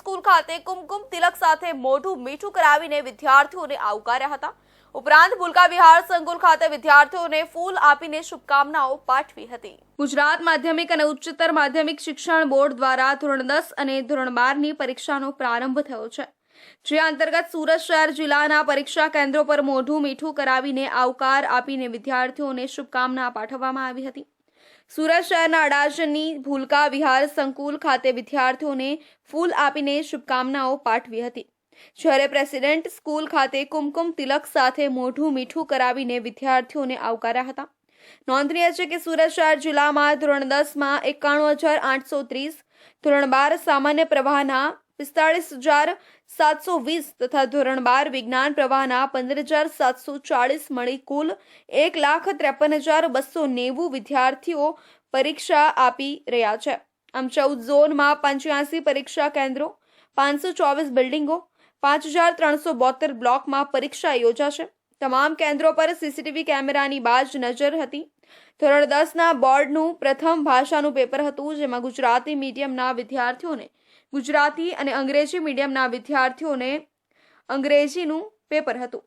School ખાતે કુમકુમ તિલક સાથે મોઢું મીઠું કરાવીને વિદ્યાર્થીઓને આવકાર્યા હતા। ઉપરાંત ભૂલકા વિહાર સંકુલ ખાતે વિદ્યાર્થીઓને ફૂલ આપીને શુભકામનાઓ પાઠવી હતી। ગુજરાત માધ્યમિક અને ઉચ્ચતર માધ્યમિક શિક્ષણ બોર્ડ દ્વારા ધોરણ 10 અને ધોરણ 12ની પરીક્ષાનો પ્રારંભ થયો છે, જે અંતર્ગત સુરત શહેર જિલ્લાના પરીક્ષા કેન્દ્રો પર મોઢું મીઠું કરાવીને આવકાર આપીને વિદ્યાર્થીઓને શુભકામના પાઠવવામાં આવી હતી। સુરત શહેરના અડાજણની ભૂલકા વિહાર સંકુલ ખાતે વિદ્યાર્થીઓને ફૂલ આપીને શુભકામનાઓ પાઠવી હતી, જ્યારે પ્રેસિડેન્ટ સ્કૂલ ખાતે કુમકુમ તિલક સાથે મોઢું મીઠું કરાવીને વિદ્યાર્થીઓને આવકાર્યા હતા। નોંધનીય છે કે સુરત શહેર જિલ્લામાં ધોરણ 10માં 91,830, ધોરણ 12 સામાન્ય પ્રવાહના 45,720 તથા ધોરણ 12 વિજ્ઞાન પ્રવાહના 15,740 મળી કુલ 1,53,290 વિદ્યાર્થીઓ પરીક્ષા આપી રહ્યા છે। આમ 14 ઝોનમાં 85 પરીક્ષા કેન્દ્રો, 524 બિલ્ડિંગો, 5,372 બ્લોકમાં પરીક્ષા યોજાશે। તમામ કેન્દ્રો પર સીસીટીવી કેમેરાની બાજ નજર હતી। ધોરણ 10ના બોર્ડનું પ્રથમ ભાષાનું પેપર હતું, જેમાં ગુજરાતી મીડિયમના વિદ્યાર્થીઓને ગુજરાતી અને અંગ્રેજી મીડિયમના વિદ્યાર્થીઓને અંગ્રેજીનું પેપર હતું,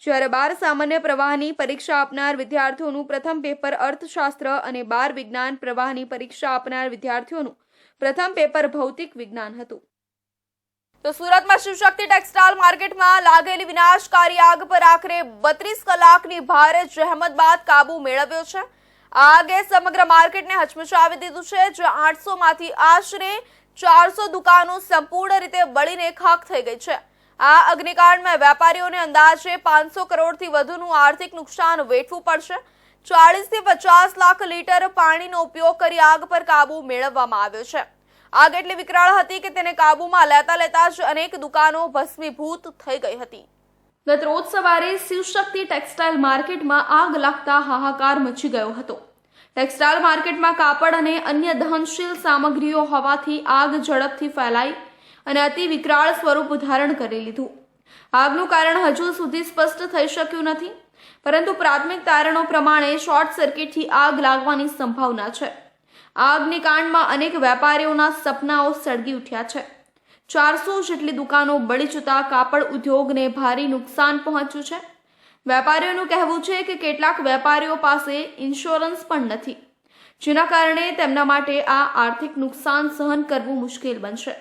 જ્યારે 12 સામાન્ય પ્રવાહની પરીક્ષા આપનાર વિદ્યાર્થીઓનું પ્રથમ પેપર અર્થશાસ્ત્ર અને 12 વિજ્ઞાન પ્રવાહની પરીક્ષા આપનાર વિદ્યાર્થીઓનું પ્રથમ પેપર ભૌતિક વિજ્ઞાન હતું। તો સુરતમાં શિવશક્તિ ટેક્સટાઇલ માર્કેટમાં લાગેલી વિનાશકારી આગ પર આખરે 32 કલાકની ભારે જહેમત બાદ કાબુ મેળવ્યો છે। આ આગે સમગ્ર માર્કેટને હચમચાવી દીધું છે, જ્યાં 800માંથી આશરે 400 દુકાનો સંપૂર્ણ રીતે બળીને ખાખ થઈ ગઈ છે। આ અગ્નિકાંડમાં વેપારીઓને અંદાજે 500 કરોડથી વધુનું આર્થિક નુકસાન વેઠવું પડશે। 40થી 50 લાખ લીટર પાણીનો ઉપયોગ કરી આગ પર કાબુ મેળવવામાં આવ્યો છે। આગ એટલી વિકરાળ હતી કે તેને કાબુમાં લેતા જ અનેક દુકાનો ભસ્મીભૂત થઈ ગઈ હતી। ગત રોજ સવારે શિવશક્તિ ટેક્સટાઇલ માર્કેટમાં આગ લાગતા હાહાકાર મચી ગયો હતો। ટેક્સટાઇલ માર્કેટમાં કાપડ અને અન્ય દહનશીલ સામગ્રીઓ હોવાથી આગ ઝડપથી ફેલાઈ અને અતિ વિકરાળ સ્વરૂપ ધારણ કરી લીધું। આગનું કારણ હજુ સુધી સ્પષ્ટ થઈ શક્યું નથી, પરંતુ પ્રાથમિક તારણો પ્રમાણે શોર્ટ સર્કિટથી આગ લાગવાની સંભાવના છે। આ અગ્નિકાંડમાં અનેક વેપારીઓના સપનાઓ સળગી ઉઠ્યા છે। 400 જેટલી દુકાનો બળી જતા કાપડ ઉદ્યોગને ભારે નુકસાન પહોંચ્યું છે। વેપારીઓનું કહેવું છે કે કેટલાક વેપારીઓ પાસે ઇન્સ્યોરન્સ પણ નથી, જેના કારણે તેમના માટે આ આર્થિક નુકસાન સહન કરવું મુશ્કેલ બનશે।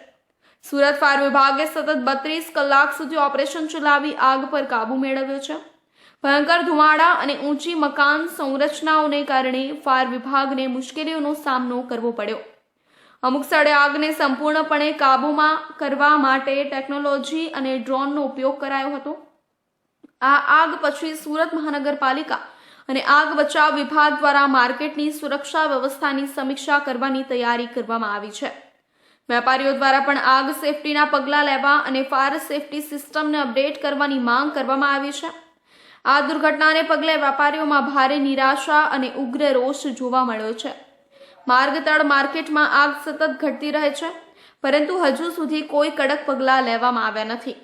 સુરત ફાયર વિભાગે સતત 32 કલાક સુધી ઓપરેશન ચલાવી આગ પર કાબુ મેળવ્યો છે। ભયંકર ધુમાડા અને ઊંચી મકાન સંરચનાઓને કારણે ફાયર વિભાગને મુશ્કેલીઓનો સામનો કરવો પડ્યો। અમુક સ્થળે આગને સંપૂર્ણપણે કાબૂમાં કરવા માટે ટેકનોલોજી અને ડ્રોનનો ઉપયોગ કરાયો હતો। આ આગ પછી સુરત મહાનગરપાલિકા અને આગ બચાવ વિભાગ દ્વારા માર્કેટની સુરક્ષા વ્યવસ્થાની સમીક્ષા કરવાની તૈયારી કરવામાં આવી છે। વેપારીઓ દ્વારા પણ આગ સેફટીના પગલાં લેવા અને ફાયર સેફટી સિસ્ટમને અપડેટ કરવાની માંગ કરવામાં આવી છે। આ દુર્ઘટનાને પગલે વેપારીઓમાં ભારે નિરાશા અને ઉગ્ર રોષ જોવા મળ્યો છે। માર્ગતળ માર્કેટમાં આગ સતત ઘટતી રહે છે, પરંતુ હજુ સુધી કોઈ કડક પગલાં લેવામાં આવ્યા નથી।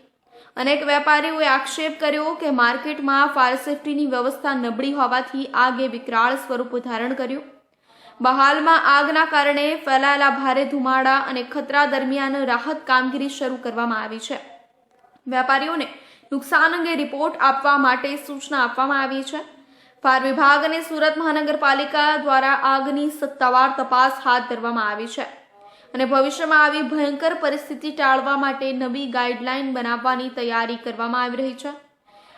અનેક વેપારીઓએ આક્ષેપ કર્યો કે માર્કેટમાં ફાયર સેફટીની વ્યવસ્થા નબળી હોવાથી આગે વિકરાળ સ્વરૂપ ધારણ કર્યું। બહાલમાં આગના કારણે ફેલાયેલા ભારે ધુમાડા અને ખતરા દરમિયાન રાહત કામગીરી શરૂ કરવામાં આવી છે। વેપારીઓને નુકસાન અંગે રિપોર્ટ આપવા માટે સૂચના આપવામાં આવી છે। ફાયર વિભાગ અને સુરત મહાનગરપાલિકા દ્વારા આગની સત્તાવાર તપાસ હાથ ધરવામાં આવી છે અને ભવિષ્યમાં આવી ભયંકર પરિસ્થિતિ ટાળવા માટે નવી ગાઈડલાઈન બનાવવાની તૈયારી કરવામાં આવી રહી છે।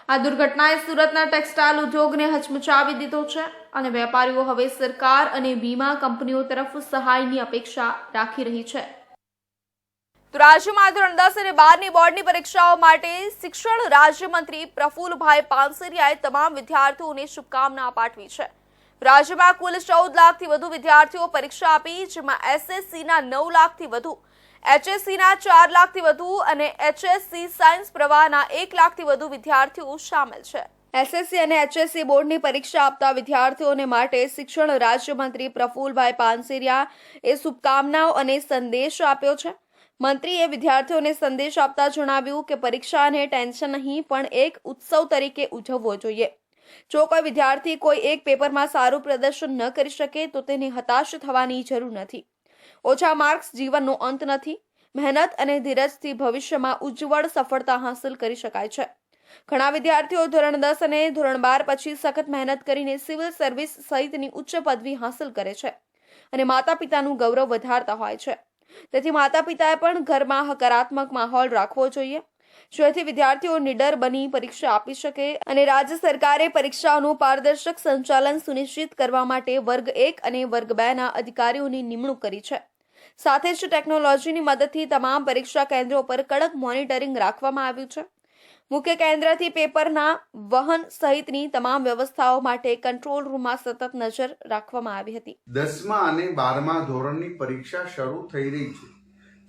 આ દુર્ઘટનાએ સુરતના ટેક્સટાઇલ ઉદ્યોગને હચમચાવી દીધો છે અને વેપારીઓ હવે સરકાર અને વીમા કંપનીઓ તરફ સહાયની અપેક્ષા રાખી રહી છે। તો રાજ્યમાં ધોરણ 10 અને 12ની બોર્ડની પરીક્ષાઓ માટે શિક્ષણ રાજ્યમંત્રી પ્રફુલભાઈ પાનસરિયાએ તમામ વિદ્યાર્થીઓને શુભકામના પાઠવી છે। રાજ્યમાં કુલ 14 લાખથી વધુ વિદ્યાર્થીઓ પરીક્ષા આપી, જેમાં એસએસસીના 9 લાખથી વધુ, એચએસસીના 4 લાખથી વધુ અને એચએસસી સાયન્સ પ્રવાહના 1 લાખથી વધુ વિદ્યાર્થીઓ સામેલ છે। એસએસસી અને એચએસસી બોર્ડની પરીક્ષા આપતા વિદ્યાર્થીઓને માટે શિક્ષણ રાજ્યમંત્રી પ્રફુલભાઈ પાનસરિયાએ શુભકામનાઓ અને સંદેશ આપ્યો છે। મંત્રીએ વિદ્યાર્થીઓને સંદેશ આપતા જણાવ્યું કે પરીક્ષાને ટેન્શન નહીં પણ એક ઉત્સવ તરીકે ઉજવવો જોઈએ। જો કોઈ વિદ્યાર્થી કોઈ એક પેપરમાં સારું પ્રદર્શન ન કરી શકે તો તેને હતાશ થવાની જરૂર નથી। ઓછા માર્ક્સ જીવનનો અંત નથી। મહેનત અને ધીરજથી ભવિષ્યમાં ઉજ્જવળ સફળતા હાંસલ કરી શકાય છે. ઘણા વિદ્યાર્થીઓ ધોરણ 10 અને ધોરણ 12 પછી સખત મહેનત કરીને સિવિલ સર્વિસ સહિતની ઉચ્ચ પદવી હાંસલ કરે છે અને માતા પિતાનું ગૌરવ વધારતા હોય છે. તેથી માતા પિતાએ પણ ઘરમાં હકારાત્મક માહોલ રાખવો જોઈએ, જેથી વિદ્યાર્થીઓ નિડર બની પરીક્ષા આપી શકે. અને રાજ્ય સરકારે પરીક્ષાઓનું પારદર્શક સંચાલન સુનિશ્ચિત કરવા માટે વર્ગ 1 અને વર્ગ 2ના અધિકારીઓની નિમણૂક કરી છે. સાથે જ ટેકનોલોજીની મદદથી તમામ પરીક્ષા કેન્દ્રો પર કડક મોનિટરિંગ રાખવામાં આવ્યું છે. મુખ્ય કેન્દ્રથી પેપરના વહન સહિતની તમામ વ્યવસ્થાઓ માટે કંટ્રોલ રૂમમાં સતત નજર રાખવામાં આવી હતી. 10મા અને 12મા ધોરણની પરીક્ષા શરૂ થઈ રહી છે.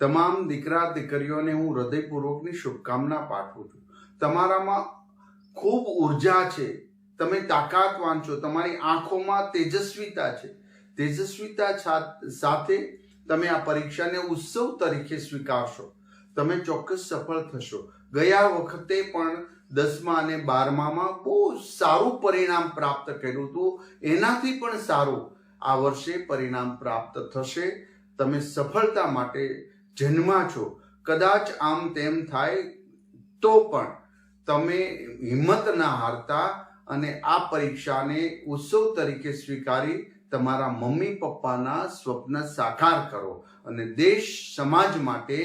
તમામ દીકરા દીકરીઓને હું હૃદયપૂર્વકની શુભકામના પાઠવું છું. તમારામાં ખૂબ ઉર્જા છે, તમે તાકાતવાન છો, તમારી આંખોમાં તેજસ્વીતા છે. તેજસ્વીતા સાથે તમે આ પરીક્ષાને ઉત્સવ તરીકે સ્વીકારશો. તમે ચોક્કસ સફળ થશો. ગયા વખતે પણ 10મા અને 12મામાં બહુ સારું પરિણામ પ્રાપ્ત કર્યું હતું. એનાથી પણ સારું આ વર્ષે પરિણામ પ્રાપ્ત થશે. તમે સફળતા માટે જન્મા છો. કદાચ આમ તેમ થાય તો પણ તમે હિંમત ના હારતા અને આ પરીક્ષાને ઉત્સવ તરીકે સ્વીકારી તમારા મમ્મી પપ્પાના સ્વપ્ન સાકાર કરો અને દેશ સમાજ માટે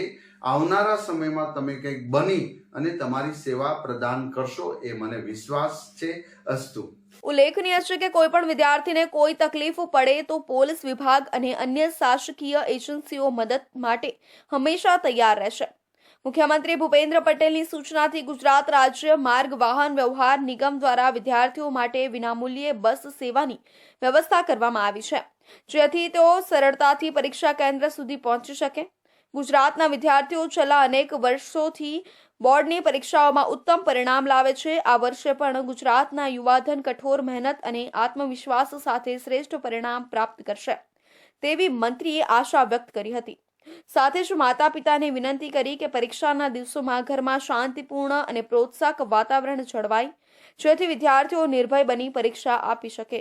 આવનારા સમયમાં તમે કંઈક બની અને તમારી સેવા પ્રદાન કરશો, એ મને વિશ્વાસ છે. અસ્તુ. ઉલ્લેખનીય છે કે કોઈ પણ વિદ્યાર્થીને કોઈ તકલીફ પડે તો પોલીસ વિભાગ અને અન્ય શાસકીય એજન્સીઓ મદદ માટે હંમેશા તૈયાર રહેશે. મુખ્યમંત્રી ભૂપેન્દ્ર પટેલની સૂચનાથી ગુજરાત રાજ્ય માર્ગ વાહન વ્યવહાર નિગમ દ્વારા વિદ્યાર્થીઓ માટે વિનામૂલ્યે બસ સેવાની વ્યવસ્થા કરવામાં આવી છે, જેથી તેઓ સરળતાથી પરીક્ષા કેન્દ્ર સુધી પહોંચી શકે. ગુજરાતના વિદ્યાર્થીઓ છેલ્લા અનેક વર્ષોથી બોર્ડની પરીક્ષાઓમાં ઉત્તમ પરિણામ લાવે છે. આ વર્ષે પણ ગુજરાતના યુવાધન કઠોર મહેનત અને આત્મવિશ્વાસ સાથે શ્રેષ્ઠ પરિણામ પ્રાપ્ત કરશે તેવી મંત્રીએ આશા વ્યક્ત કરી હતી. સાથે જ માતા પિતાને વિનંતી કરી કે પરીક્ષાના દિવસોમાં ઘરમાં શાંતિપૂર્ણ અને પ્રોત્સાહક વાતાવરણ જળવાય, જેથી વિદ્યાર્થીઓ નિર્ભય બની પરીક્ષા આપી શકે.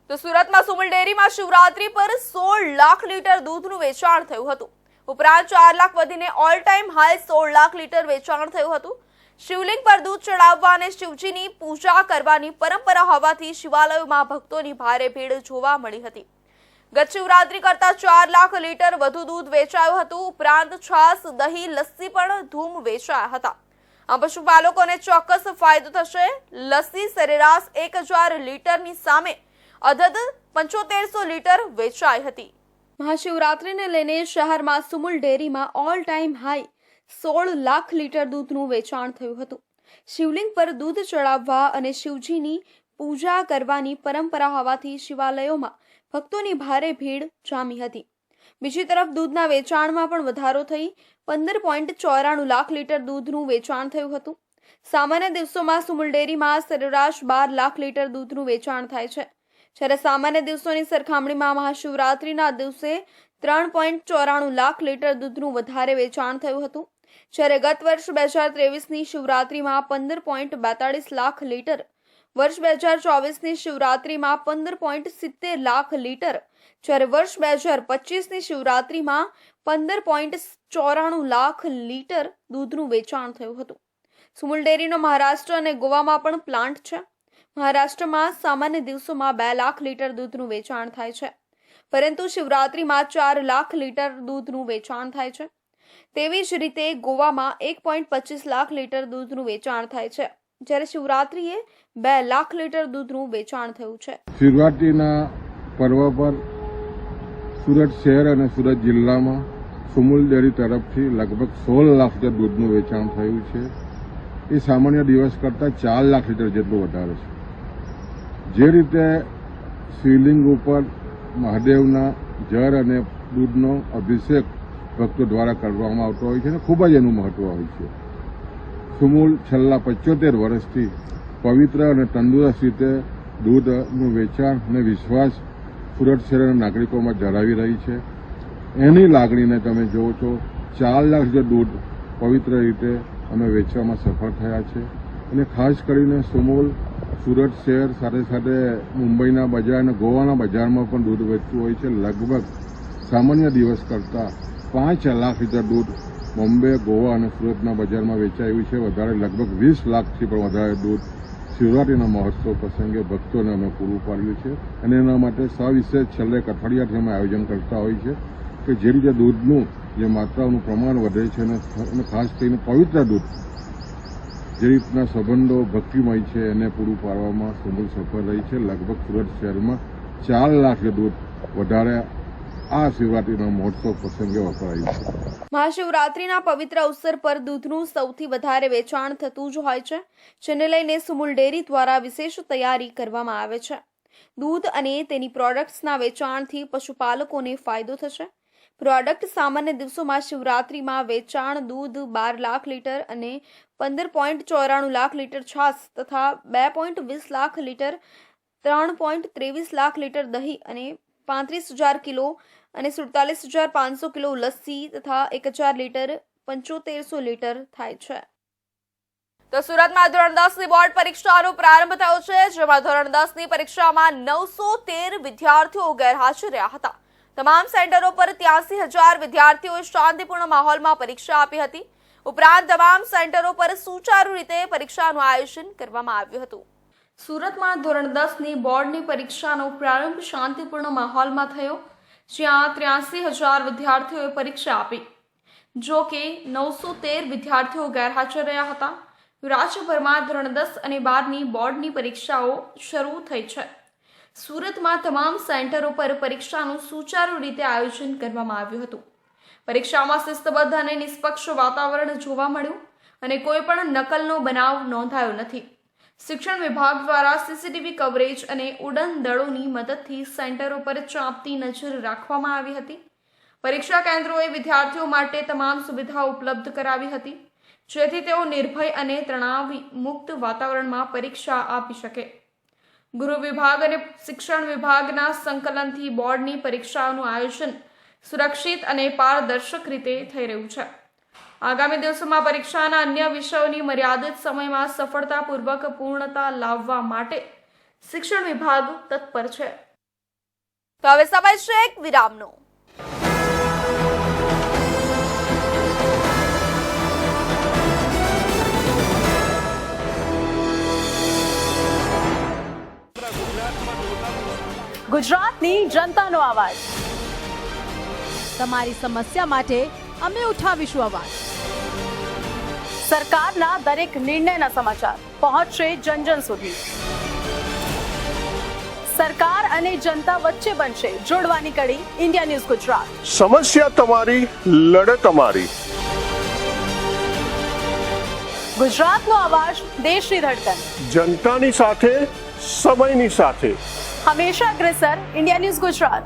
તો સુરતમાં સુમુલ ડેરીમાં શિવરાત્રી પર 16 લાખ લીટર દૂધનું વેચાણ થયું હતું. ઉપરાંત 4 લાખ વધીને all time high 16 lakh litre વેચાણ થયું હતું. શિવલિંગ પર દૂધ ચડાવવા અને શિવજીની પૂજા કરવાની પરંપરા હોવાથી શિવાલયોમાં ભક્તોની ભારે ભીડ જોવા મળી હતી. ગત શિવરાત્રી કરતા 4 લાખ લીટર વધુ દૂધ વેચાયું હતું. ઉપરાંત છાશ, દહીં, લસ્સી પણ ધૂમ વેચાયા હતા. આ પશુપાલકોને ચોક્કસ ફાયદો થશે. લસ્સી સરેરાશ 1000 લીટરની સામે અધધ 7500 લીટર વેચાઈ હતી. મહાશિવરાત્રીને લઈને શહેરમાં સુમુલ ડેરીમાં all time high 16 lakh litre દૂધનું વેચાણ થયું હતું. શિવલિંગ પર દૂધ ચડાવવા અને શિવજીની પૂજા કરવાની પરંપરા હોવાથી શિવાલયોમાં ભક્તોની ભારે ભીડ જામી હતી. બીજી તરફ દૂધના વેચાણમાં પણ વધારો થઈ 15.94 લાખ લીટર દૂધનું વેચાણ થયું હતું. સામાન્ય દિવસોમાં સુમુલ ડેરીમાં સરેરાશ 12 લાખ લીટર દૂધનું વેચાણ થાય છે, જ્યારે સામાન્ય દિવસોની સરખામણીમાં મહાશિવરાત્રીના દિવસે 3.94 લાખ લીટર દૂધનું વધારે વેચાણ થયું હતું. જ્યારે ગત વર્ષ 2023ની શિવરાત્રીમાં 15.42 લાખ લીટર, વર્ષ 2024ની શિવરાત્રીમાં 15.70 લાખ લીટર, જ્યારે વર્ષ 2025ની શિવરાત્રીમાં 15.94 લાખ લીટર દૂધનું વેચાણ થયું હતું. સુમુલ ડેરીનો મહારાષ્ટ્ર અને ગોવામાં પણ પ્લાન્ટ છે. મહારાષ્ટ્રમાં સામાન્ય દિવસોમાં 2 લાખ લીટર દૂધનું વેચાણ થાય છે, પરંતુ શિવરાત્રીમાં 4 લાખ લીટર દૂધનું વેચાણ થાય છે. તેવી જ રીતે ગોવામાં 1.25 લાખ લીટર દૂધનું વેચાણ થાય છે, જ્યારે શિવરાત્રીએ 2 લાખ લીટર દૂધનું વેચાણ થયું છે. શિવરાત્રીના પર્વ પર સુરત શહેર અને સુરત જિલ્લામાં સુમુલ ડેરી તરફથી લગભગ 16 લાખ લીટર દૂધનું વેચાણ થયું છે. એ સામાન્ય દિવસ કરતાં 4 લાખ લીટર જેટલું વધારે છે. જે રીતે શિવલિંગ ઉપર મહાદેવના જળ અને દૂધનો અભિષેક ભક્તો દ્વારા કરવામાં આવતો હોય છે અને ખૂબ જ એનું મહત્વ હોય છે. સુમુલ છેલ્લા 75 વર્ષથી પવિત્ર અને તંદુરસ્ત રીતે દૂધનું વેચાણ અને વિશ્વાસ સુરત શહેરના નાગરિકોમાં ધરાવી રહી છે. એની લાગણીને તમે જુઓ છો. 4 લાખ લીટર દૂધ પવિત્ર રીતે અમે વેચવામાં સફળ થયા છે. અને ખાસ કરીને સુમુલ સુરત શહેર સાથે સાથે મુંબઈના બજાર અને ગોવાના બજારમાં પણ દૂધ વેચતું હોય છે. લગભગ સામાન્ય દિવસ કરતાં 5 લાખ લીટર દૂધ બોમ્બે, ગોવા અને સુરતના બજારમાં વેચાયું છે. વધારે લગભગ 20 લાખથી પણ વધારે દૂધ શિવરાત્રીના મહોત્સવ પ્રસંગે ભક્તોને અમે પૂરું પાડ્યું છે. અને એના માટે સવિશેષ છેલ્લે એક અઠવાડિયાથી અમે આયોજન કરતા હોય છે કે જે રીતે દૂધનું જે માત્રાનું પ્રમાણ વધે છે અને ખાસ કરીને પવિત્ર દૂધ જે રીતના સંબંધો ભક્તિમય છે એને પૂરું પાડવામાં સુમુલ સફળ રહી છે. લગભગ સુરત શહેરમાં 4 લાખ દૂધ વધારે આ શિવરાત્રીના મહોત્સવ પ્રસંગે વપરાયું છે. મહાશિવરાત્રીના પવિત્ર અવસર પર દૂધનું સૌથી વધારે વેચાણ થતું જ હોય છે, જેને લઈને સુમુલ ડેરી દ્વારા વિશેષ તૈયારી કરવામાં આવે છે. દૂધ અને તેની પ્રોડક્ટ્સના વેચાણથી પશુપાલકોને ફાયદો થશે. પ્રોડક્ટ સામાન્ય દિવસોમાં શિવરાત્રીમાં વેચાણ દૂધ 12 લાખ લીટર અને 15.94 લાખ લીટર છાશ તથા 2.20 લાખ લીટર, 3.23 લાખ લીટર દહીં અને 35,000 કિલો અને 47,500 કિલો લસ્સી તથા 1,000 લીટર 7500 લીટર થાય છે. તો સુરતમાં ધોરણ 10ની બોર્ડ પરીક્ષાનો પ્રારંભ થયો છે, જેમાં ધોરણ 10ની પરીક્ષામાં 913 વિદ્યાર્થીઓ ગેરહાજર રહ્યા હતા. તમામ સેન્ટરો પર 83,000 વિદ્યાર્થીઓએ શાંતિપૂર્ણ માહોલમાં પરીક્ષા આપી હતી. ઉપરાંત તમામ સેન્ટરો પર સુચારુ રીતે પરીક્ષાનું આયોજન કરવામાં આવ્યું હતું. સુરતમાં ધોરણ 10ની બોર્ડની પરીક્ષાનો પ્રારંભ શાંતિપૂર્ણ માહોલમાં થયો, જ્યાં 83,000 વિદ્યાર્થીઓએ પરીક્ષા આપી. જો કે 913 વિદ્યાર્થીઓ ગેરહાજર રહ્યા હતા. રાજ્યભરમાં ધોરણ 10 અને 12ની બોર્ડની પરીક્ષાઓ શરૂ થઈ છે. સુરતમાં તમામ સેન્ટરો પર પરીક્ષાનું સુચારુ રીતે આયોજન કરવામાં આવ્યું હતું. પરીક્ષામાં શિસ્તબદ્ધ અને નિષ્પક્ષ વાતાવરણ જોવા મળ્યું અને કોઈ પણ નકલનો બનાવ નોંધાયો નથી. શિક્ષણ વિભાગ દ્વારા સીસીટીવી કવરેજ અને ઉડન દળોની મદદથી સેન્ટરો પર ચાંપતી નજર રાખવામાં આવી હતી. પરીક્ષા કેન્દ્રોએ વિદ્યાર્થીઓ માટે તમામ સુવિધાઓ ઉપલબ્ધ કરાવી હતી, જેથી તેઓ નિર્ભય અને તણાવ મુક્ત વાતાવરણમાં પરીક્ષા આપી શકે. ગૃહ વિભાગ અને શિક્ષણ વિભાગના સંકલનથી બોર્ડની પરીક્ષાઓનું આયોજન સુરક્ષિત અને પારદર્શક રીતે થઈ રહ્યું છે. આગામી દિવસોમાં પરીક્ષાના અન્ય વિષયોની મર્યાદિત સમયમાં સફળતાપૂર્વક પૂર્ણતા લાવવા માટે શિક્ષણ વિભાગ તત્પર છે. તો હવે સમય છે એક વિરામનો. ગુજરાતની જનતાનો અવાજ. તમારી સમસ્યા માટે અમે ઉઠાવીશું અવાજ. સરકારના દરેક નિર્ણયના સમાચાર પહોંચશે જન જન સુધી. સરકાર અને જનતા વચ્ચે બનશે જોડવાની કડી ઇન્ડિયા ન્યૂઝ ગુજરાત. સમસ્યા તમારી, લડત અમારી. ગુજરાતનો અવાજ, દેશની ધડકન. જનતાની સાથે, સમયની સાથે. હંમેશા અગ્રેસર ઇન્ડિયા ન્યૂઝ ગુજરાત.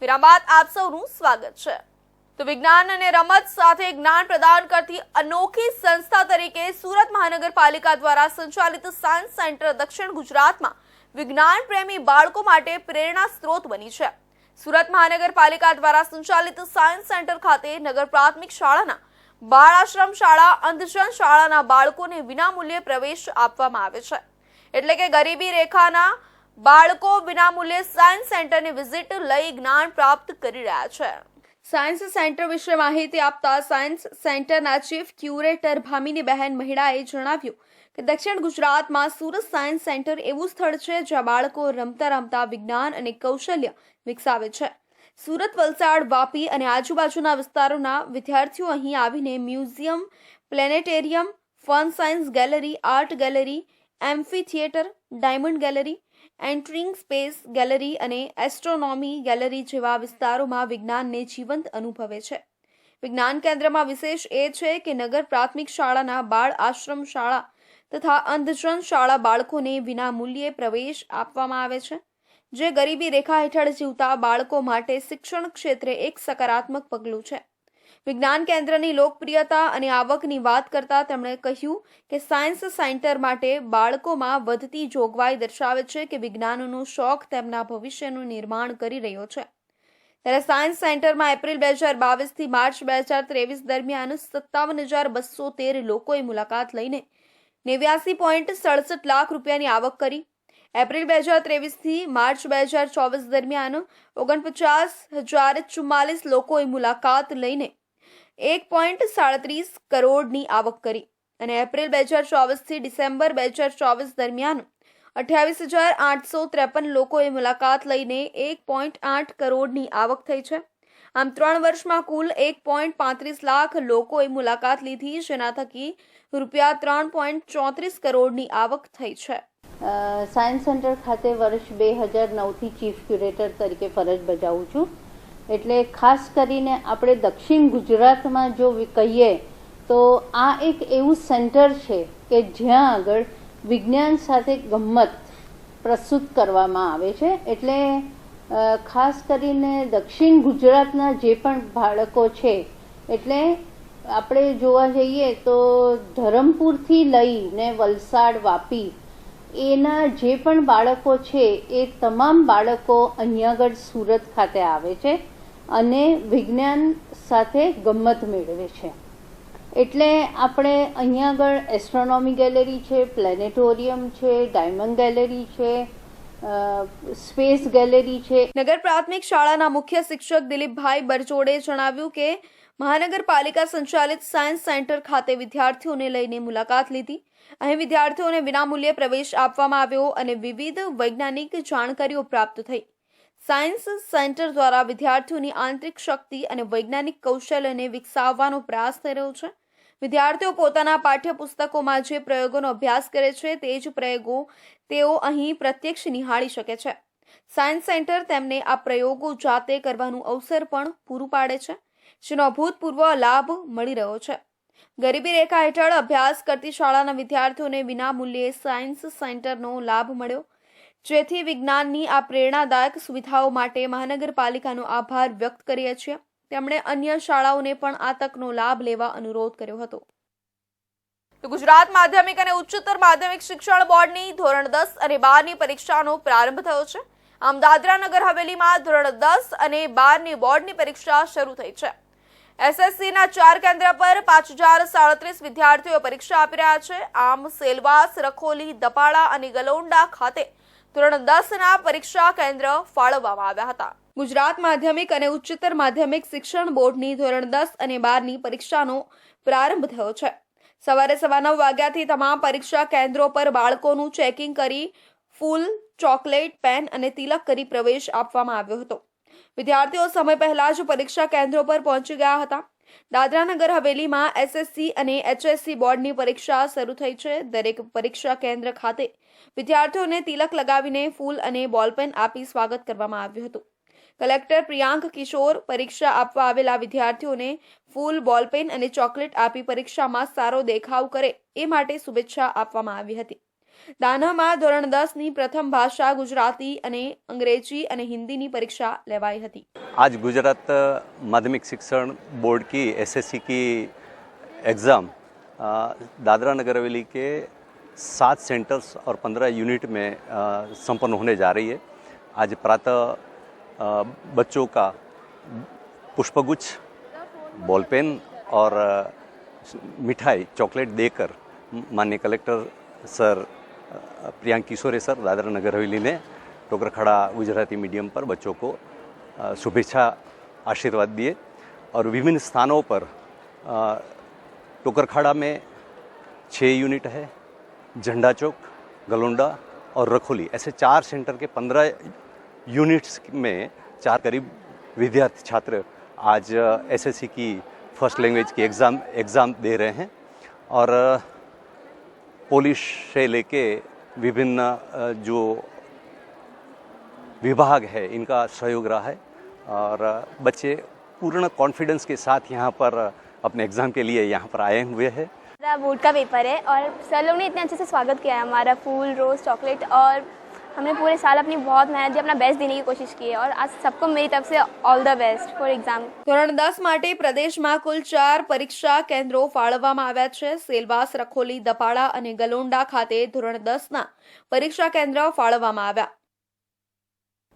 વિરામ બાદ આપ સૌનું સ્વાગત છે. તો વિજ્ઞાન અને રમત સાથે જ્ઞાન પ્રદાન કરતી અનોખી સંસ્થા તરીકે સુરત મહાનગરપાલિકા દ્વારા સંચાલિત સાયન્સ સેન્ટર દક્ષિણ ગુજરાતમાં વિજ્ઞાન પ્રેમી બાળકો માટે પ્રેરણા સ્ત્રોત બની છે. સુરત મહાનગરપાલિકા દ્વારા સંચાલિત સાયન્સ સેન્ટર ખાતે નગર પ્રાથમિક શાળાના બાળ આશ્રમ શાળા, અંધજન શાળાના બાળકોને વિનામૂલ્યે પ્રવેશ આપવામાં આવે છે. એટલે કે ગરીબી રેખાના બાળકો વિનામૂલ્યે સાયન્સ સેન્ટરની વિઝિટ લઈ જ્ઞાન પ્રાપ્ત કરી રહ્યા છે. સાયન્સ સેન્ટર વિશે માહિતી આપતા સાયન્સ સેન્ટરના ચીફ ક્યુરેટર ભામિનીબહેન મહિડાએ જણાવ્યું કે દક્ષિણ ગુજરાતમાં સુરત સાયન્સ સેન્ટર એવું સ્થળ છે જ્યાં બાળકો રમતા રમતા વિજ્ઞાન અને કૌશલ્ય વિકસાવે છે. સુરત, વલસાડ, વાપી અને આજુબાજુના વિસ્તારોના વિદ્યાર્થીઓ અહીં આવીને museum, planetarium, fun science gallery, art gallery, amphitheatre, diamond gallery, entering space gallery અને એસ્ટ્રોનોમી ગેલેરી જેવા વિસ્તારોમાં વિજ્ઞાનને જીવંત અનુભવે છે. વિજ્ઞાન કેન્દ્રમાં વિશેષ એ છે કે નગર પ્રાથમિક શાળાના બાળ આશ્રમ શાળા તથા અંધજન શાળા બાળકોને વિનામૂલ્યે પ્રવેશ આપવામાં આવે છે, જે ગરીબી રેખા હેઠળ જીવતા બાળકો માટે શિક્ષણ ક્ષેત્રે એક સકારાત્મક પગલું છે. વિજ્ઞાન કેન્દ્રની લોકપ્રિયતા અને આવકની વાત કરતા તેમણે કહ્યું કે સાયન્સ સેન્ટર માટે બાળકોમાં વધતી જોગવાઈ દર્શાવે છે કે વિજ્ઞાનનો શોખ તેમના ભવિષ્યનું નિર્માણ કરી રહ્યો છે. ત્યારે સાયન્સ સેન્ટરમાં એપ્રિલ 2022થી માર્ચ 2023 દરમિયાન 57,213 લોકોએ મુલાકાત લઈને 89.67 લાખ રૂપિયાની આવક કરી. એપ્રિલ 2023થી માર્ચ 2024 દરમિયાન 49,044 લોકોએ મુલાકાત લઈને 1.37 કરોડની આવક કરી અને એપ્રિલ 2024થી ડિસેમ્બર 2024 દરમિયાન 28,853 લોકોએ મુલાકાત લઈને 1.8 કરોડની આવક થઈ છે. આમ 3 વર્ષમાં કુલ 1.35 લાખ લોકોએ મુલાકાત લીધી, જેના થકી રૂપિયા 3.34 કરોડની આવક થઈ છે. સાયન્સ સેન્ટર ખાતે વર્ષ 2009થી ચીફ ક્યુરેટર તરીકે ફરજ બજાવું છું. એટલે ખાસ કરીને આપણે દક્ષિણ ગુજરાતમાં જો કહીએ તો આ એક એવું સેન્ટર છે કે જ્યાં આગળ વિજ્ઞાન સાથે ગમ્મત પ્રસ્તુત કરવામાં આવે છે. એટલે ખાસ કરીને દક્ષિણ ગુજરાતના જે પણ બાળકો છે, એટલે આપણે જોવા જઈએ તો ધરમપુરથી લઈને વલસાડ, વાપી એના જે પણ બાળકો છે એ તમામ બાળકો અહીંયા આગળ સુરત ખાતે આવે છે અને વિજ્ઞાન સાથે ગમ્મત મેળવે છે. એટલે આપણે અહીંયા આગળ એસ્ટ્રોનોમી ગેલેરી છે, પ્લેનેટોરિયમ છે, ડાયમંડ ગેલેરી છે, સ્પેસ ગેલેરી છે. નગર પ્રાથમિક શાળાના મુખ્ય શિક્ષક દિલીપભાઈ બરજોડે જણાવ્યું કે મહાનગરપાલિકા સંચાલિત સાયન્સ સેન્ટર ખાતે વિદ્યાર્થીઓને લઈને મુલાકાત લીધી. અહીં વિદ્યાર્થીઓને વિનામૂલ્યે પ્રવેશ આપવામાં આવ્યો અને વિવિધ વૈજ્ઞાનિક જાણકારીઓ પ્રાપ્ત થઈ. સાયન્સ સેન્ટર દ્વારા વિદ્યાર્થીઓની આંતરિક શક્તિ અને વૈજ્ઞાનિક કૌશલ્યને વિકસાવવાનો પ્રયાસ થઈ રહ્યો છે. વિદ્યાર્થીઓ પોતાના પાઠ્યપુસ્તકોમાં જે પ્રયોગોનો અભ્યાસ કરે છે તે જ પ્રયોગો તેઓ અહીં પ્રત્યક્ષ નિહાળી શકે છે. સાયન્સ સેન્ટર તેમને આ પ્રયોગો જાતે કરવાનું અવસર પણ પૂરું પાડે છે, જેનો અભૂતપૂર્વ લાભ મળી રહ્યો છે. ગરીબી રેખા હેઠળ અભ્યાસ કરતી શાળાના વિદ્યાર્થીઓને વિનામૂલ્યે સાયન્સ સેન્ટરનો લાભ મળ્યો, જેથી વિજ્ઞાનની આ પ્રેરણાદાયક સુવિધાઓ માટે મહાનગરપાલિકાનો આભાર વ્યક્ત કરીએ છીએ. તેમણે અન્ય શાળાઓને પણ આ તકનો લાભ લેવા અનુરોધ કર્યો હતો. તો ગુજરાત માધ્યમિક અને ઉચ્ચતર માધ્યમિક શિક્ષણ બોર્ડની ધોરણ 10 અને 12ની પરીક્ષાનો પ્રારંભ થયો છે. આમ દાદરા નગર હવેલીમાં ધોરણ 10 અને 12ની બોર્ડની પરીક્ષા શરૂ થઈ છે. એસએસસીના 4 કેન્દ્ર પર 5,037 વિદ્યાર્થીઓ પરીક્ષા આપી રહ્યા છે. આમ સેલવાસ, રખોલી, દપાડા અને ગલોંડા ખાતે ધોરણ 10ના પરીક્ષા કેન્દ્ર ફાળવવામાં આવ્યા હતા. ગુજરાત માધ્યમિક અને ઉચ્ચતર માધ્યમિક શિક્ષણ બોર્ડની ધોરણ 10 અને 12ની પરીક્ષાનો પ્રારંભ થયો છે. સવારે 9:15 વાગ્યાથી તમામ પરીક્ષા કેન્દ્રો પર બાળકોનું ચેકિંગ કરી ફૂલ, ચોકલેટ, પેન અને તિલક કરી પ્રવેશ આપવામાં આવ્યો હતો. વિદ્યાર્થીઓ સમય પહેલા જ પરીક્ષા કેન્દ્રો પર પહોંચી ગયા હતા. દાદરા નગર હવેલીમાં એસએસસી અને એચએસસી બોર્ડની પરીક્ષા શરૂ થઈ છે. દરેક પરીક્ષા કેન્દ્ર ખાતે વિદ્યાર્થીઓને તિલક લગાવીને ફૂલ અને બોલપેન આપી સ્વાગત કરવામાં આવ્યું હતું. કલેક્ટર પ્રિયાંક કિશોર પરીક્ષા આપવા આવેલા વિદ્યાર્થીઓને ફૂલ, બોલપેન અને ચોકલેટ આપી પરીક્ષામાં સારો દેખાવ કરે એ માટે શુભેચ્છા આપવામાં આવી હતી. દાનહમાં ધોરણ 10ની પ્રથમ भाषा गुजराती અને અંગ્રેજી અને હિન્દીની પરીક્ષા લેવાઈ હતી. आज गुजरात माध्यमिक शिक्षण बोर्ड की एसएससी की एग्ज़ाम दादरा नगर हवेली के 7 सेंटर्स और 15 यूनिट में संपन्न होने जा रही है. आज प्रातः बच्चों का पुष्पगुच्छ, बॉलपेन और मिठाई, चॉकलेट देकर माननीय collector sir Priyank Kishore sir Dadra Nagar Haveli ने टोकरखाड़ा गुजराती मीडियम पर बच्चों को शुभेच्छा आशीर्वाद दिए और विभिन्न स्थानों पर टोकरखाड़ा में 6 यूनिट है, झंडा चौक, गलोंडा और रखोली, ऐसे 4 सेंटर के 15 यूनिट्स में 4 करीब विद्यार्थी छात्र आज एसएससी की फर्स्ट लैंग्वेज की एग्ज़ाम दे रहे हैं और पुलिस से लेके विभिन्न जो विभाग है इनका सहयोग रहा है और बच्चे पूर्ण कॉन्फिडेंस के साथ यहाँ पर अपने एग्ज़ाम के लिए यहाँ पर आए हुए हैं. मेरा बोर्ड का पेपर है और सर लोग ने इतने अच्छे से स्वागत किया है हमारा, फूल, रोज़, चॉकलेट, और हमने पूरे साल अपनी बहुत मेहनत की, अपना बेस्ट देने की कोशिश की है और आज सबको मेरी तरफ से all the best for exam. ધોરણ 10 માટે પ્રદેશમાં કુલ 4 પરીક્ષા કેન્દ્રો ફાળવવામાં આવ્યા છે. સેલવાસ, રખોલી, દપાડા અને ગલોંડા ખાતે ધોરણ 10ના પરીક્ષા કેન્દ્ર ફાળવવામાં આવ્યા.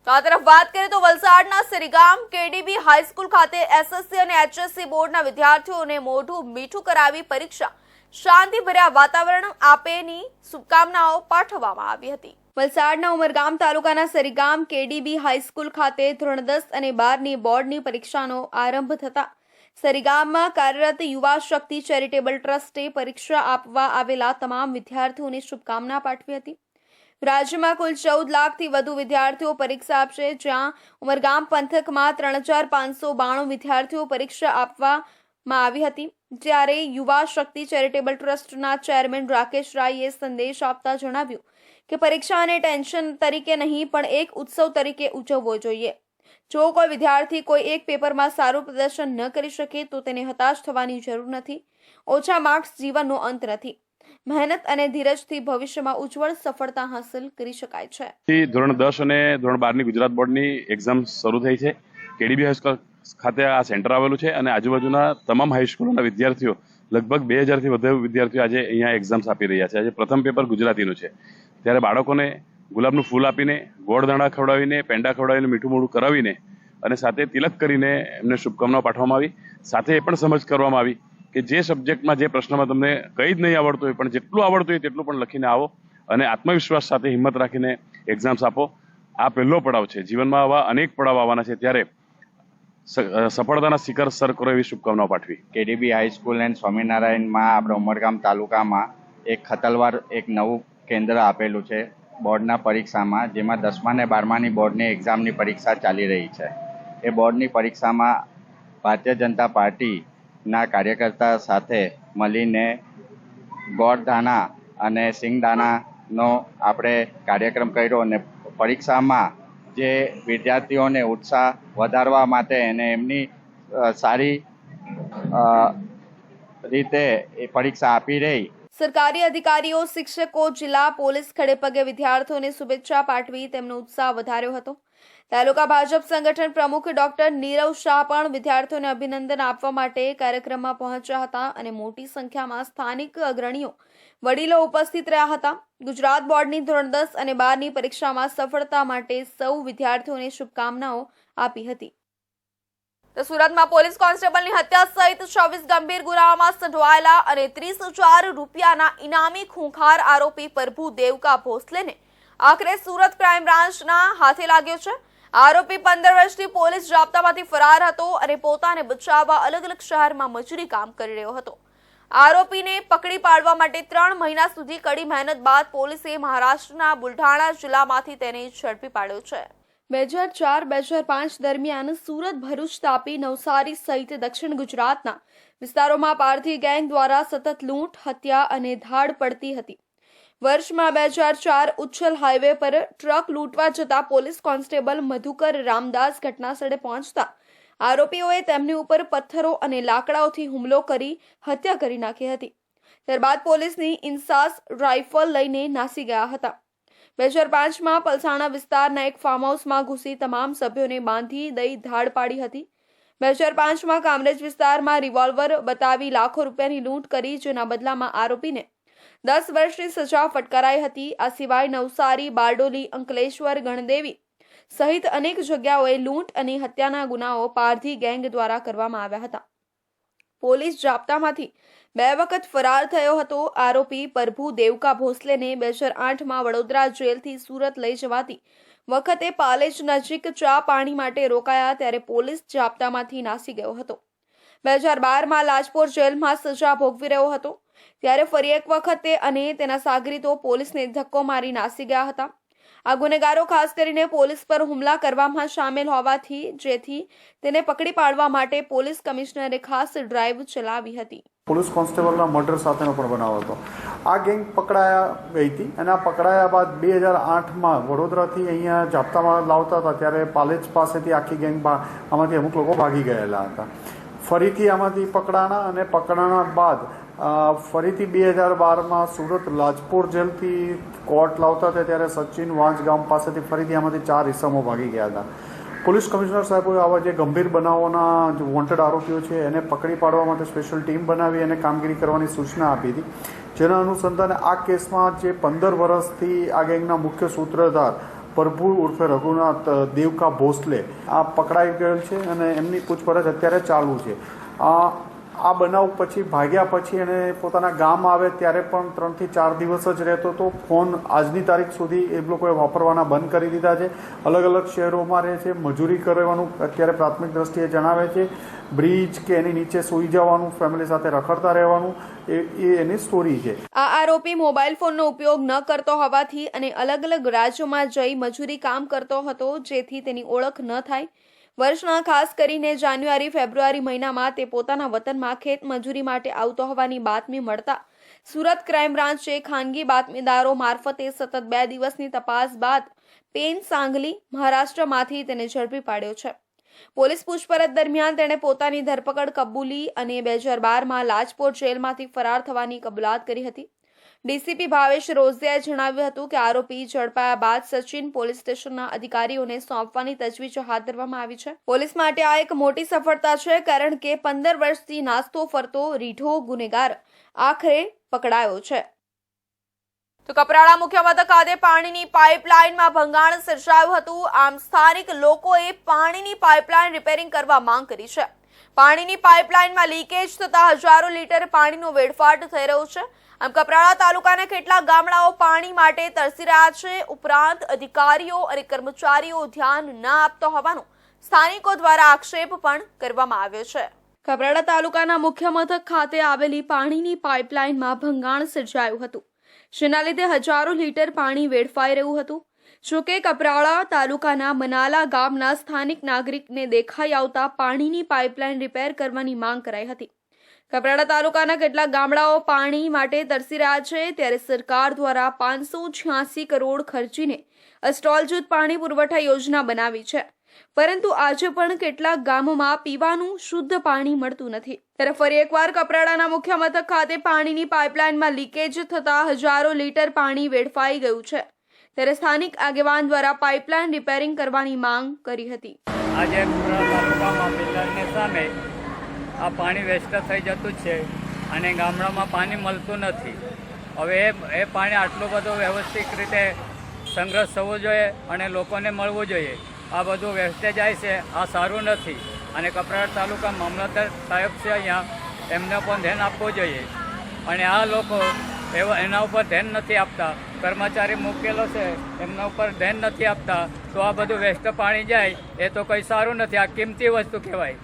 તો આ તરફ વાત કરીએ તો વલસાડના શ્રીગામ કેડીબી હાઈસ્કૂલ ખાતે એસએસસી અને એચએસસી બોર્ડના વિદ્યાર્થીઓને મોઢું મીઠું કરાવી પરીક્ષા શાંતિભર્યા વાતાવરણ આપેની શુભકામનાઓ પાઠવવામાં આવી હતી. વલસાડના ઉમરગામ તાલુકાના શ્રીગામ કેડીબી હાઈસ્કૂલ ખાતે ધોરણ 10 અને 12ની બોર્ડની પરીક્ષાનો આરંભ થતા શ્રીગામમાં કાર્યરત યુવા શક્તિ ચેરિટેબલ ટ્રસ્ટે પરીક્ષા આપવા આવેલા તમામ વિદ્યાર્થીઓને શુભકામના પાઠવી હતી. રાજ્યમાં કુલ 14 લાખથી વધુ વિદ્યાર્થીઓ પરીક્ષા આપશે, જ્યાં ઉમરગામ પંથકમાં 3592 વિદ્યાર્થીઓ પરીક્ષા આપવામાં આવી હતી. જ્યારે યુવા શક્તિ ચેરિટેબલ ટ્રસ્ટના ચેરમેન રાકેશ રાયે સંદેશ આપતા જણાવ્યું કે પરીક્ષાને ટેન્શન તરીકે નહીં પણ એક ઉત્સવ તરીકે ઉજવવો જોઈએ. જો કોઈ વિદ્યાર્થી કોઈ એક પેપરમાં સારું પ્રદર્શન ન કરી શકે તો તેને હતાશ થવાની જરૂર નથી. ઓછા માર્ક્સ જીવનનો અંત નથી. મહેનત અને ધીરજથી ભવિષ્યમાં ઉજ્જવળ સફળતા હાંસલ કરી શકાય છે. ધોરણ 10 અને ધોરણ 12ની ગુજરાત બોર્ડની એક્ઝામ શરૂ થઈ છે. કેડીબી હાઈસ્કૂલ ખાતે આ સેન્ટર આવેલું છે અને આજુબાજુના તમામ હાઈસ્કૂલોના વિદ્યાર્થીઓ લગભગ 2000થી વધુ વિદ્યાર્થીઓ આજે અહીંયા એક્ઝામ્સ આપી રહ્યા છે. આજે પ્રથમ પેપર ગુજરાતીનું છે, ત્યારે બાળકોને ગુલાબનું ફૂલ આપીને, ગોળ દાણા ખવડાવીને, પેંડા ખવડાવીને, મીઠું મોઢું કરાવીને અને સાથે તિલક કરીને એમને શુભકામનાઓ પાઠવવામાં આવી. સાથે એ પણ સમજ કરવામાં આવી કે જે સબ્જેક્ટમાં જે પ્રશ્નમાં તમને કંઈ જ નહીં આવડતું હોય પણ જેટલું આવડતું હોય તેટલું પણ લખીને આવો અને આત્મવિશ્વાસ સાથે હિંમત રાખીને એક્ઝામ્સ આપો. આ પહેલો પડાવ છે. જીવનમાં આવા અનેક પડાવ આવવાના છે, ત્યારે સફળતાના શિખર સર કરો એવી શુભકામનાઓ પાઠવી. કેડીબી હાઈસ્કૂલ એન્ડ સ્વામિનારાયણમાં આપણે ઉમરગામ તાલુકામાં એક ખતલવાર એક નવું કેન્દ્ર આપેલું છે બોર્ડના પરીક્ષામાં, જેમાં 10મા અને 12માની બોર્ડની એક્ઝામની પરીક્ષા ચાલી રહી છે. એ બોર્ડની પરીક્ષામાં ભારતીય જનતા પાર્ટીના કાર્યકર્તા સાથે મળીને ગોળદાણા અને સિંગદાણાનો આપણે કાર્યક્રમ કર્યો અને પરીક્ષામાં જે વિદ્યાર્થીઓને ઉત્સાહ વધારવા માટે અને એમની સારી રીતે એ પરીક્ષા આપી રહી. સરકારી અધિકારીઓ, શિક્ષકો, જિલ્લા પોલીસ ખડેપગે વિદ્યાર્થીઓને શુભેચ્છા પાઠવી તેમનો ઉત્સાહ વધાર્યો હતો. તાલુકા ભાજપ સંગઠન પ્રમુખ ડોક્ટર નીરવ શાહ પણ વિદ્યાર્થીઓને અભિનંદન આપવા માટે કાર્યક્રમમાં પહોંચ્યા હતા અને મોટી સંખ્યામાં સ્થાનિક અગ્રણીઓ, વડીલો ઉપસ્થિત રહ્યા હતા. ગુજરાત બોર્ડની ધોરણ 10 અને 12ની પરીક્ષામાં સફળતા માટે સૌ વિદ્યાર્થીઓને શુભકામનાઓ આપી હતી. તો સુરતમાં પોલીસ કોન્સ્ટેબલની હત્યા સહિત 26 ગંભીર ગુનાઓમાં સંડોવાયેલા અને 30,000 રૂપિયાના ઇનામી ખૂંખાર આરોપી પ્રભુ દેવકા ભોસલેને આખરે સુરત ક્રાઇમ બ્રાન્ચના હાથે લાગ્યો છે. આરોપી 15 વર્ષથી પોલીસ જાપ્તામાંથી ફરાર હતો અને પોતાને બચાવવા અલગ અલગ શહેરમાં મજૂરી કામ કરી રહ્યો હતો. આરોપીને પકડી પાડવા માટે 3 મહિના સુધી કડી મહેનત બાદ પોલીસે મહારાષ્ટ્રના બુલઢાણા જિલ્લામાંથી તેને ઝડપી પાડ્યો છે. 2004-2005 દરમિયાન સુરત, ભરૂચ, તાપી, નવસારી સહિત દક્ષિણ ગુજરાતના વિસ્તારોમાં પારધી ગેંગ દ્વારા સતત લૂંટ, હત્યા અને ધાડ પડતી હતી. વર્ષમાં 2004 ઉચ્છલ હાઈવે પર ટ્રક લૂંટવા જતા પોલીસ કોન્સ્ટેબલ મધુકર રામદાસ ઘટનાસ્થળે પહોંચતા આરોપીઓએ તેમની ઉપર પથ્થરો અને લાકડાઓથી હુમલો કરી હત્યા કરી નાખી હતી. ત્યારબાદ પોલીસની ઇન્સાસ રાઇફલ લઈને નાસી ગયા હતા. 2005માં પલસાણા વિસ્તારના એક ફાર્મ હાઉસમાં ઘૂસી તમામ સભ્યોને બાંધી દઈ ધાડ પાડી હતી. 2005માં કામરેજ વિસ્તારમાં રિવોલ્વર બતાવી લાખો રૂપિયાની લૂંટ કરી, જેના બદલામાં આરોપીને 10 વર્ષની સજા ફટકારાઈ હતી. આ સિવાય નવસારી, બારડોલી, અંકલેશ્વર, ગણદેવી સહિત અનેક જગ્યાઓએ લૂંટ અને હત્યાના ગુનાઓ પારધી ગેંગ દ્વારા કરવામાં આવ્યા હતા. પોલીસ જાપ્તામાંથી 2 વખત ફરાર થયો હતો. આરોપી પ્રભુ દેવકા ભોસલેને 2008માં વડોદરા જેલથી સુરત લઈ જવાતી વખતે પાલેજ નજીક ચા પાણી માટે રોકાયા ત્યારે પોલીસ જાપ્તામાંથી નાસી ગયો હતો. 2012માં લાજપોર જેલમાં સજા ભોગવી રહ્યો હતો ત્યારે ફરી એક વખતે અને તેના સાગરીતો પોલીસને ધક્કો મારી નાસી ગયા હતા. આ ગુનેગારો ખાસ કરીને પોલીસ પર હુમલા કરવામાં સામેલ હોવાથી જેથી તેને પકડી પાડવા માટે પોલીસ કમિશનરે ખાસ ડ્રાઈવ ચલાવી હતી. પોલીસ કોન્સ્ટેબલના મર્ડર સાથેનો પણ બનાવ હતો. આ ગેંગ પકડાયા ગઈ હતી અને આ પકડાયા બાદ 2008માં વડોદરાથી અહીંયા જાપ્તામાં લાવતા હતા ત્યારે પાલેજ પાસેથી આખી ગેંગ આમાંથી અમુક લોકો ભાગી ગયેલા હતા. ફરીથી આમાંથી પકડાણા અને પકડાણા બાદ ફરીથી 2012માં સુરત લાજપોર જેલથી કોર્ટ લાવતા હતા ત્યારે સચિન વાંજ ગામ પાસેથી ફરીથી આમાંથી 4 ઇસમો ભાગી ગયા હતા. પોલીસ કમિશનર સાહેબોએ આવા જે ગંભીર બનાવોના જે વોન્ટેડ આરોપીઓ છે એને પકડી પાડવા માટે સ્પેશિયલ ટીમ બનાવી અને કામગીરી કરવાની સૂચના આપી હતી. જેના અનુસંધાને આ કેસમાં જે 15 વર્ષથી આ ગેંગના મુખ્ય સૂત્રધાર પ્રભુ ઉર્ફે રઘુનાથ દેવકા ભોસલે આ પકડાઈ ગયેલ છે અને એમની પૂછપરછ અત્યારે ચાલુ છે. આ બનાવ પછી ભાગ્યા પછી એને પોતાના ગામ આવે ત્યારે પણ 3 થી 4 દિવસ જ રહેતો હતો. ફોન આજની તારીખ સુધી એ લોકોએ વાપરવાના બંધ કરી દીધા છે. અલગ અલગ શહેરોમાં રહે છે, મજૂરી કરવાનું અત્યારે પ્રાથમિક દ્રષ્ટિએ જણાવે છે. બ્રિજ કે એની નીચે સૂઈ જવાનું, ફેમિલી સાથે રખડતા રહેવાનું, એ એની સ્ટોરી છે. આ આરોપી મોબાઈલ ફોનનો ઉપયોગ ન કરતો હોવાથી અને અલગ અલગ રાજ્યોમાં જઈ મજૂરી કામ કરતો હતો, જેથી તેની ઓળખ ન થાય. વર્ષના ખાસ કરીને જાન્યુઆરી ફેબ્રુઆરી મહિનામાં તે પોતાના વતનમાં ખેત મજૂરી માટે આવતો હોવાની બાતમી મળતા સુરત ક્રાઇમ બ્રાન્ચે ખાનગી બાતમીદારો મારફતે સતત 2 દિવસની તપાસ બાદ પેન સાંગલી મહારાષ્ટ્રમાંથી તેને ઝડપી પાડ્યો છે. પોલીસ પૂછપરછ દરમિયાન તેણે પોતાની ધરપકડ કબૂલી અને 2012માં લાજપોર જેલમાંથી ફરાર થવાની કબૂલાત કરી હતી. ડીસીપી ભાવેશ રોઝિયાએ જણાવ્યું હતું કે આરોપી ઝડપાયા બાદ સચિન પોલીસ સ્ટેશનના અધિકારીઓને સોંપવાની તજવીજ હાથ ધરવામાં આવી છે. પોલીસ માટે આ એક મોટી સફળતા છે, કારણ કે 15 વર્ષથી નાસ્તો ફરતો રીઢો ગુનેગાર આખરે પકડાયો છે. તો કપરાડા મુખ્ય મથક ખાતે પાણીની પાઇપલાઇનમાં ભંગાણ સર્જાયું હતું. આમ સ્થાનિક લોકોએ પાણીની પાઇપલાઇન રિપેરિંગ કરવા માંગ કરી છે. પાણીની પાઇપલાઇનમાં લીકેજ થતા હજારો લીટર પાણીનો વેડફાટ થઈ રહ્યો છે. આમ કપરાડા તાલુકાના કેટલાક ગામડાઓ પાણી માટે તરસી રહ્યા છે. ઉપરાંત અધિકારીઓ અને કર્મચારીઓ ધ્યાન ન આપતા હોવાનો સ્થાનિકો દ્વારા આક્ષેપ પણ કરવામાં આવ્યો છે. કપરાડા તાલુકાના મુખ્ય મથક ખાતે આવેલી પાણીની પાઇપલાઇનમાં ભંગાણ સર્જાયું હતું, જેના લીધે હજારો લીટર પાણી વેડફાઈ રહ્યું હતું. જોકે કપરાડા તાલુકાના મનાલા ગામના સ્થાનિક નાગરિકને દેખાઈ આવતા પાણીની પાઇપલાઇન રિપેર કરવાની માંગ કરાઈ હતી. કપરાડા તાલુકાના કેટલાક ગામડાઓ પાણી માટે તરસી રહ્યા છે, ત્યારે સરકાર દ્વારા 586 કરોડ ખર્ચીને અસ્ટોલ જૂથ પાણી પુરવઠા યોજના બનાવી છે, પરંતુ આજે પણ કેટલાક ગામોમાં પીવાનું શુદ્ધ પાણી મળતું નથી. ત્યારે ફરી એકવાર કપરાડાના મુખ્ય મથક ખાતે પાણીની પાઇપલાઇનમાં લીકેજ થતા હજારો લીટર પાણી વેડફાઈ ગયું છે. ત્યારે સ્થાનિક આગેવાન દ્વારા પાઇપલાઇન રિપેરિંગ કરવાની માંગ કરી હતી. આજે તાલુકામાં પિલ્લરની સામે આ પાણી વેસ્ટ થઈ જતું છે અને ગામડામાં પાણી મળતું નથી. હવે એ પાણી આટલું બધું વ્યવસ્થિત રીતે સંગ્રહ થવો જોઈએ અને લોકોને મળવું જોઈએ. આ બધું વેસ્ટે જાય છે, આ સારું નથી. અને કપરાડા તાલુકા મામલતદાર સાહેબ છે અહીંયા, એમને પણ ધ્યાન આપવું જોઈએ. અને આ લોકો એના ઉપર ધ્યાન નથી આપતા. કર્મચારી મૂકેલો છે, એમના ઉપર ધ્યાન નથી આપતા, તો આ બધું વેસ્ટ પાણી જાય એ તો કંઈ સારું નથી. આ કિંમતી વસ્તુ કહેવાય.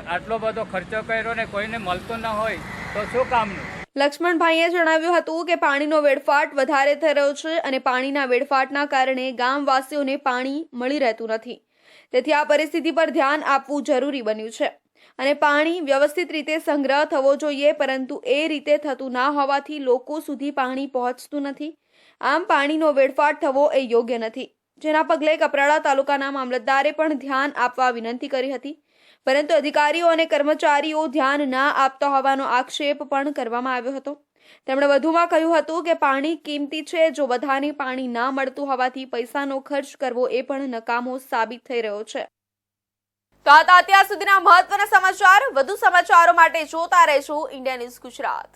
આટલો બધો ખર્ચો કર્યો ને કોઈને મળતું ન હોય તો શું કામનું. લક્ષ્મણભાઈએ જણાવ્યું હતું કે પાણીનો વેડફાટ વધારે થઈ રહ્યો છે અને પાણીના વેડફાટના કારણે ગામવાસીઓને પાણી મળી રહેતું નથી. તેથી આ પરિસ્થિતિ પર ધ્યાન આપવું જરૂરી બન્યું છે અને પાણી વ્યવસ્થિત રીતે સંગ્રહ થવો જોઈએ, પરંતુ એ રીતે થતું ના હોવાથી લોકો સુધી પાણી પહોંચતું નથી. આમ પાણીનો વેડફાટ થવો એ યોગ્ય નથી, જેના પગલે કપરાડા તાલુકાના મામલતદારે પણ ધ્યાન આપવા વિનંતી કરી હતી, પરંતુ અધિકારીઓ અને કર્મચારીઓ ધ્યાન ના આપતા હોવાનો આક્ષેપ પણ કરવામાં આવ્યો હતો. તેમણે વધુમાં કહ્યું હતું કે પાણી કિંમતી છે, જો બધાને પાણી ના મળતું હોવાથી પૈસાનો ખર્ચ કરવો એ પણ નકામો સાબિત થઈ રહ્યો છે. તો આ હતા અત્યાર સુધીના મહત્વના સમાચાર. વધુ સમાચારો માટે જોતા રહેજો ઇન્ડિયા ન્યૂઝ ગુજરાત.